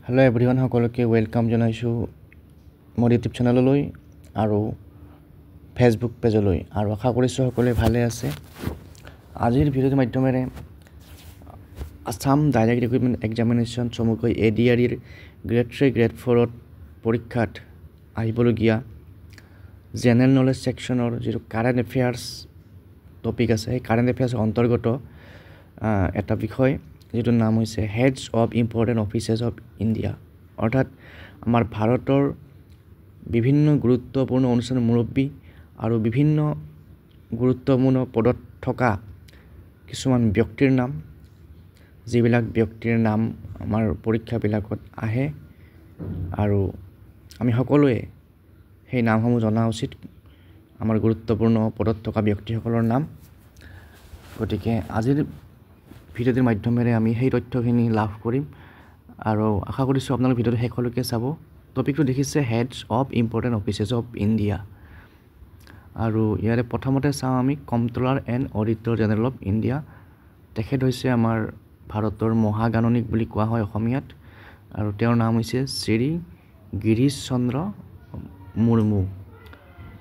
Hello' everyone সকলোকে welcome জনাইছোঁ মোৰ ইউটিউব চেনেললৈ আৰু ফেচবুক পেজলৈ আৰু আশা কৰিছোঁ সকলোৱে ভালে আছে। আজিৰ ভিডিঅ'টোৰ মাধ্যমেৰে আছাম ডাইৰেক্ট ৰিক্ৰুটমেণ্ট এক্সামিনেশ্যন চমুকৈ ADREৰ গ্ৰেড 3 গ্ৰেড 4ত পৰীক্ষাত আহিবলগীয়া জেনেৰেল নলেজ ছেকশ্যনৰ যিটো কাৰেণ্ট এফেয়াৰ্ছ টপিক আছে সেই কাৰেণ্ট এফেয়াৰ্ছৰ অন্তৰ্গত এটা বিষয় যিটো নাম হৈছে heads of important offices of India, অৰ্থাৎ আমাৰ ভাৰতৰ বিভিন্ন গুৰুত্বপূৰ্ণ অনুষ্ঠানৰ মুৰব্বী আৰু বিভিন্ন গুৰুত্বপূৰ্ণ পদত থকা কিছুমান ব্যক্তিৰ নাম, যিবিলাক ব্যক্তিৰ নাম আমাৰ পৰীক্ষাবিলাকত আহে আৰু আমি সকলোৱে সেই নামসমূহ জনা উচিত, আমাৰ গুৰুত্বপূৰ্ণ পদত থকা ব্যক্তিসকলৰ নাম। গতিকে আজিৰ ভিডিঅ'টোৰ মাধ্যমেৰে আমি সেই তথ্যখিনি লাভ কৰিম আৰু আশা কৰিছোঁ আপোনালোকে ভিডিঅ'টো শেষলৈকে চাব। টপিকটো দেখিছে heads of important offices of India আৰু ইয়াৰে প্ৰথমতে চাওঁ আমি comptroller and auditor general of India. তেখেত হৈছে আমাৰ ভাৰতৰ মহাগাণনিক বুলি কোৱা হয় অসমীয়াত আৰু তেওঁৰ নাম হৈছে শ্ৰী গিৰীশ চন্দ্ৰ মুৰ্মু।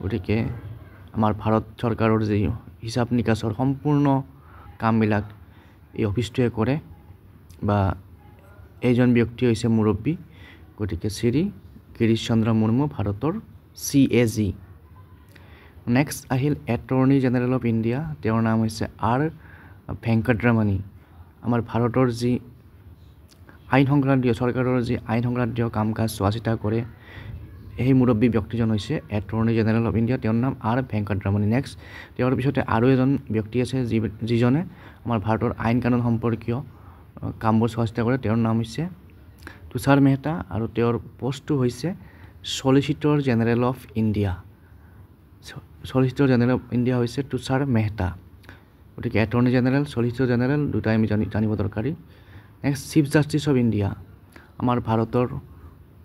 গতিকে আমাৰ ভাৰত চৰকাৰৰ যি হিচাপ নিকাচৰ সম্পূৰ্ণ কামবিলাক এই অফিচটোৱে কৰে বা এইজন ব্যক্তি হৈছে মুৰব্বী। গতিকে শ্ৰী গিৰীশ চন্দ্ৰ মুৰ্মু ভাৰতৰ CAG। নেক্সট আহিল এটৰ্নি জেনেৰেল অফ ইণ্ডিয়া, তেওঁৰ নাম হৈছে R ভেংকটৰামানী। আমাৰ ভাৰতৰ যি আইন সংক্ৰান্তীয় চৰকাৰৰ যি আইন সংক্ৰান্তীয় কাম কাজ চোৱা চিতা কৰে সেই মুৰব্বী ব্যক্তিজন হৈছে এটৰ্নি জেনেৰেল অফ ইণ্ডিয়া, তেওঁৰ নাম R ভেংকটৰামানী। নেক্সট তেওঁৰ পিছতে আৰু এজন ব্যক্তি আছে যিজনে আমাৰ ভাৰতৰ আইন কানুন সম্পৰ্কীয় কামবোৰ চোৱা চিতা কৰে, তেওঁৰ নাম হৈছে তুষাৰ মেহতা আৰু তেওঁৰ পষ্টটো হৈছে চলিচিটৰ জেনেৰেল অফ ইণ্ডিয়া। চলিচিটৰ জেনেৰেল অফ ইণ্ডিয়া হৈছে তুষাৰ মেহতা। গতিকে এটৰ্নি জেনেৰেল, চলিচিটৰ জেনেৰেল দুটাই আমি জানিব দৰকাৰী। Next chief justice of India, আমাৰ ভাৰতৰ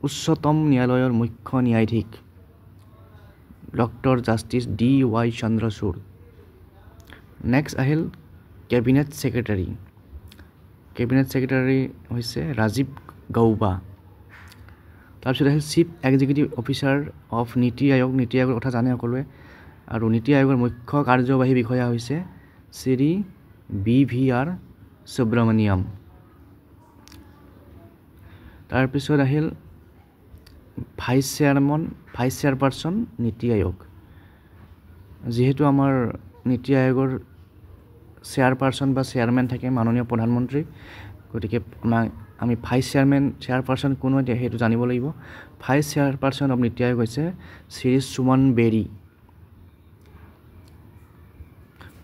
উচ্চতম ন্যায়ালয়ৰ মুখ্য ন্যায়াধীশ doctor justice DY Chandrachud. Next আহিল কেবিনেট ছেক্ৰেটাৰী। কেবিনেট ছেক্ৰেটাৰী হৈছে ৰাজীৱ গৌবা। তাৰপিছত আহিল চিফ এক্সিকিউটিভ অফিচাৰ অফ নীতি আয়োগ। নীতি আয়োগৰ কথা জানে সকলোৱে আৰু নীতি আয়োগৰ মুখ্য কাৰ্যবাহী বিষয়া হৈছে শ্ৰী BVR সুব্ৰমণিয়াম। তাৰপিছত আহিল ভাইচ চেয়াৰপাৰ্চন নীতি আয়োগ। যিহেতু আমাৰ নীতি আয়োগৰ চেয়াৰপাৰ্চন বা চেয়াৰমেন থাকে মাননীয় প্ৰধানমন্ত্ৰী, গতিকে আমি ভাইচ চেয়াৰপাৰ্চন কোন হয় সেইটো জানিব লাগিব। ভাইচ চেয়াৰপাৰ্চন অফ নীতি আয়োগ হৈছে শ্ৰী সুমন বেৰী,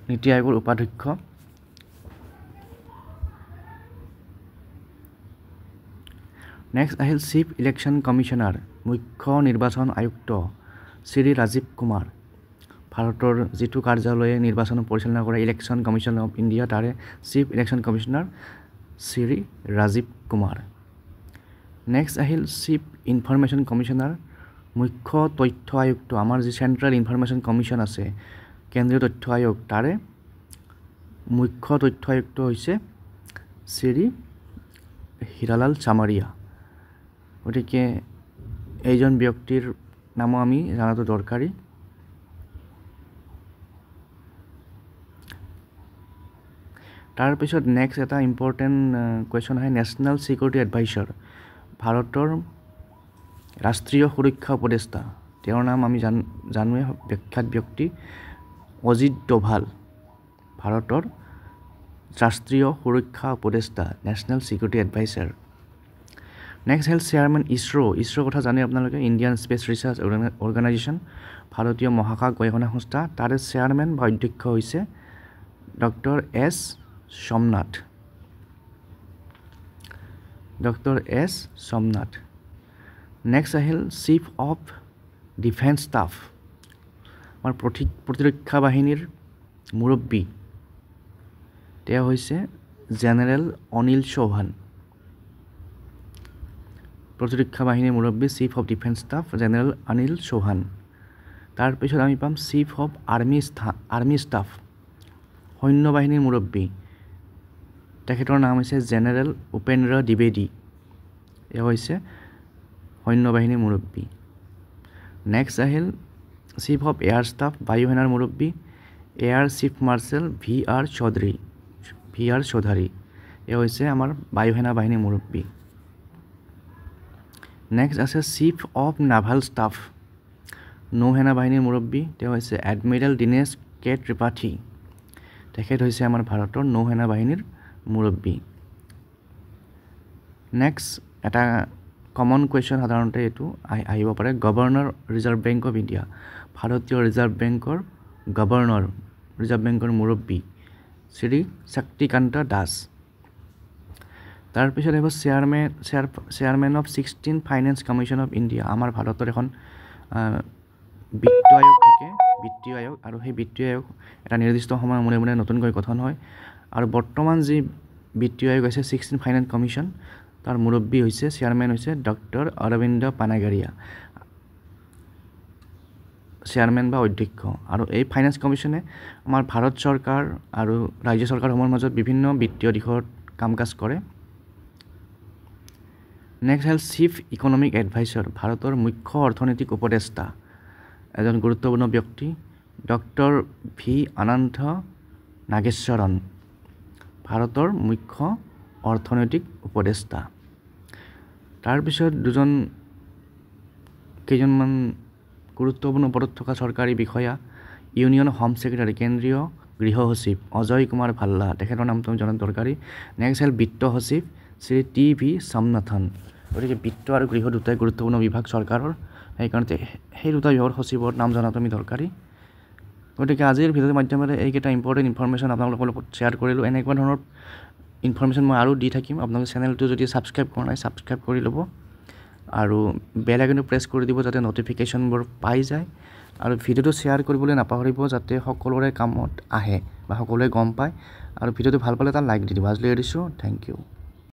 নীতি আয়োগৰ উপাধ্যক্ষ। নেক্সট আহিল চিফ ইলেকশ্যন কমিশ্যনাৰ, মুখ্য নিৰ্বাচন আয়ুক্ত শ্ৰী ৰাজীৱ কুমাৰ। ভাৰতৰ যিটো কাৰ্যালয়ে নিৰ্বাচন পৰিচালনা কৰে ইলেকশ্যন কমিশ্যন অফ ইণ্ডিয়া, তাৰে chief election commissioner Shri Rajiv Kumar. Next আহিল চিফ ইনফৰমেশ্যন কমিশ্যনাৰ, মুখ্য তথ্য আয়ুক্ত। আমাৰ যি চেণ্ট্ৰেল ইনফৰমেশ্যন কমিশ্যন আছে, কেন্দ্ৰীয় তথ্য আয়োগ, তাৰে মুখ্য তথ্য আয়ুক্ত হৈছে শ্ৰী হীৰালাল চামাৰিয়া। গতিকে এইজন ব্যক্তিৰ নামো আমি জনাটো দৰকাৰী। তাৰপিছত নেক্সট এটা ইম্পৰ্টেণ্ট কুৱেশ্যন আহে নেশ্যনেল ছিকিউৰিটি এডভাইজাৰ, ভাৰতৰ ৰাষ্ট্ৰীয় সুৰক্ষা উপদেষ্টা। তেওঁৰ নাম আমি জানোৱে, বিখ্যাত ব্যক্তি অজিত ডোভাল, ভাৰতৰ ৰাষ্ট্ৰীয় সুৰক্ষা উপদেষ্টা নেশ্যনেল ছিকিউৰিটি এডভাইজাৰ। নেক্সট হ'ল চেয়াৰমেন ইছৰ' কথা জানে আপোনালোকে, ইণ্ডিয়ান স্পেচ ৰিচাৰ্চ অৰ্গেনাইজেশ্যন, ভাৰতীয় মহাকাশ গৱেষণা সংস্থা। তাৰে চেয়াৰমেন বা অধ্যক্ষ হৈছে ডক্টৰ S সোমনাথ। নেক্সট আহিল চিফ অফ ডিফেন্স ষ্টাফ, আমাৰ প্ৰতিৰক্ষা বাহিনীৰ মুৰব্বী, তেওঁ হৈছে জেনেৰেল অনিল চৌহান। প্ৰতিৰক্ষা বাহিনীৰ মুৰব্বী chief of defence staff general Anil Chauhan. তাৰপিছত আমি পাম চিফ অফ আৰ্মি ষ্টাফ, সৈন্য বাহিনীৰ মুৰব্বী, তেখেতৰ নাম হৈছে জেনেৰেল উপেন্দ্ৰ দ্বিবেদী। তেওঁ হৈছে সৈন্যবাহিনীৰ মুৰব্বী। নেক্সট আহিল চিফ অফ এয়াৰ ষ্টাফ বায়ুসেনাৰ মুৰব্বী air chief marshal VR Chaudhari. এওঁ হৈছে আমাৰ বায়ুসেনা বাহিনীৰ মুৰব্বী। নেক্সট আছে চিফ অফ নাভাল ষ্টাফ নৌসেনা বাহিনীৰ মুৰব্বী তেওঁ হৈছে এডমিৰেল দীনেশ কে ত্ৰিপাঠী। তেখেত হৈছে আমাৰ ভাৰতৰ নৌসেনা বাহিনীৰ মুৰব্বী। নেক্সট এটা কমন কুৱেশ্যন সাধাৰণতে এইটো আহিব পাৰে governor reserve bank of India ভাৰতীয় ৰিজাৰ্ভ বেংকৰ গভৰ্ণৰ ৰিজাৰ্ভ বেংকৰ মুৰব্বী শ্ৰী শক্তিকান্ত দাস। তাৰপিছত আহিব chairman of 16 finance commission of India আমাৰ ভাৰতৰ এখন বিত্ত আয়োগ থাকে বিত্তীয় আয়োগ আৰু সেই বিত্তীয় আয়োগ এটা নিৰ্দিষ্ট সময়ৰ মূৰে মূৰে নতুনকৈ গঠন হয় আৰু বৰ্তমান যি বিত্তীয় আয়োগ আছে 16 ফাইনেন্স কমিশ্যন তাৰ মুৰব্বী হৈছে চেয়াৰমেন হৈছে ডক্টৰ অৰবিন্দ পানাগাৰিয়া চেয়াৰমেন বা অধ্যক্ষ। আৰু এই ফাইনেন্স কমিশ্যনে আমাৰ ভাৰত চৰকাৰ আৰু ৰাজ্য চৰকাৰসমূহৰ মাজত বিভিন্ন বিত্তীয় দিশত কাম কাজ কৰে। নেক্সট হ'ল চিফ ইকনমিক এডভাইচৰ ভাৰতৰ মুখ্য অৰ্থনৈতিক উপদেষ্টা এজন গুৰুত্বপূৰ্ণ ব্যক্তি ডক্টৰ ভি অনন্ত নাগেশ্বৰন ভাৰতৰ মুখ্য অৰ্থনৈতিক উপদেষ্টা। তাৰপিছত কেইজনমান গুৰুত্বপূৰ্ণ পদত থকা চৰকাৰী বিষয়া ইউনিয়ন হোম ছেক্ৰেটাৰী কেন্দ্ৰীয় গৃহ সচিব অজয় কুমাৰ ভাল্লা তেখেতৰ নামটো জনাত দৰকাৰী। নেক্সট হ'ল বিত্ত সচিব শ্ৰী TV স্বামীনাথন। গতিকে বিত্ত আৰু গৃহ দুটাই গুৰুত্বপূৰ্ণ বিভাগ চৰকাৰৰ সেইকাৰণে সেই দুটা বিভাগৰ সচিবৰ নাম জনাটো আমি দৰকাৰী। গতিকে আজিৰ ভিডিঅ'ৰ মাধ্যমেৰে এইকেইটা ইম্পৰ্টেণ্ট ইনফৰমেশ্যন আপোনালোকৰ লগত শ্বেয়াৰ কৰিলোঁ। এনেকুৱা ধৰণৰ ইনফৰমেশ্যন মই আৰু দি থাকিম। আপোনালোকে চেনেলটো যদি ছাবস্ক্ৰাইব কৰা নাই ছাবস্ক্ৰাইব কৰি ল'ব আৰু বেল আইকনটো প্ৰেছ কৰি দিব যাতে নটিফিকেশ্যনবোৰ পাই যায় আৰু ভিডিঅ'টো শ্বেয়াৰ কৰিবলৈ নাপাহৰিব যাতে সকলোৰে কামত আহে বা সকলোৱে গম পায় আৰু ভিডিঅ'টো ভাল পালে এটা লাইক দি দিব। আজিলৈ এৰিছোঁ। Thank U.